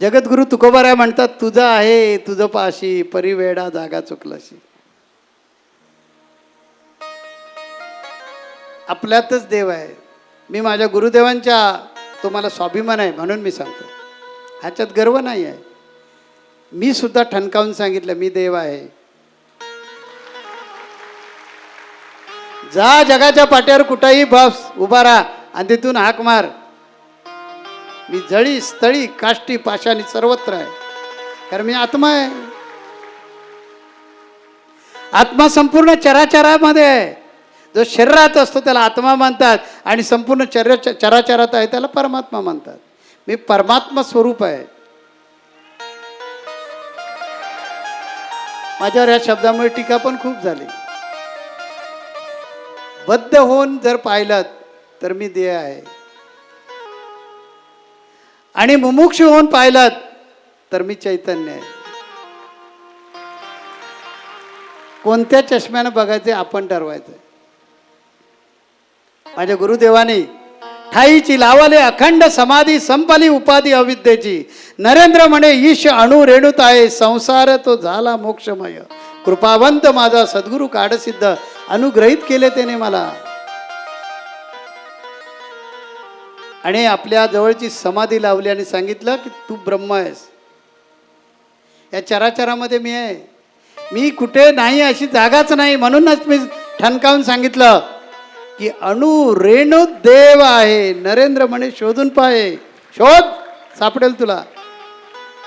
जगद्गुरु तुकोबाराय म्हणतात, तुझं आहे तुझं पाशी परिवेडा जागा चुकलाशी. आपल्यातच देव आहे. मी माझ्या गुरुदेवांच्या, तो मला स्वाभिमान आहे म्हणून मी सांगतो, ह्याच्यात गर्व नाही आहे. मी सुद्धा ठणकावून सांगितलं मी देव आहे. जा जगाच्या पाट्यावर कुठेही बस उभा राहा आणि तिथून हाक मार, मी जळी स्थळी काष्टी पाशानी सर्वत्र आहे, कारण मी आत्मा आहे. आत्मा संपूर्ण चराचरामध्ये आहे. जो शरीरात असतो त्याला आत्मा म्हणतात आणि संपूर्ण चराचरात आहे त्याला परमात्मा म्हणतात. मी परमात्मा स्वरूप आहे. माझ्यावर या शब्दामुळे टीका पण खूप झाली. बद्ध होऊन जर पाहिलं तर मी देह आहे, आणि मुमुक्षु होऊन पाहिलं तर मी चैतन्य आहे. कोणत्या चष्म्यानं बघायचे आपण ठरवायचं. माझ्या गुरुदेवाने ठाईची लावले अखंड समाधी संपली उपाधी अविद्येची. नरेंद्र म्हणे ईश अणु रेणुत आहे, संसार तो झाला मोक्षमय. कृपावंत माझा सद्गुरु काडसिद्ध अनुग्रहित केले त्याने मला. आणि आपल्या जवळची समाधी लावली आणि सांगितलं की तू ब्रह्म आहेस. या चराचरामध्ये मी आहे, मी कुठे नाही अशी जागाच नाही. म्हणूनच मी ठणकावून सांगितलं की अणु रेणू देव आहे. नरेंद्र म्हणे शोधून पाहे, शोध सापडेल तुला.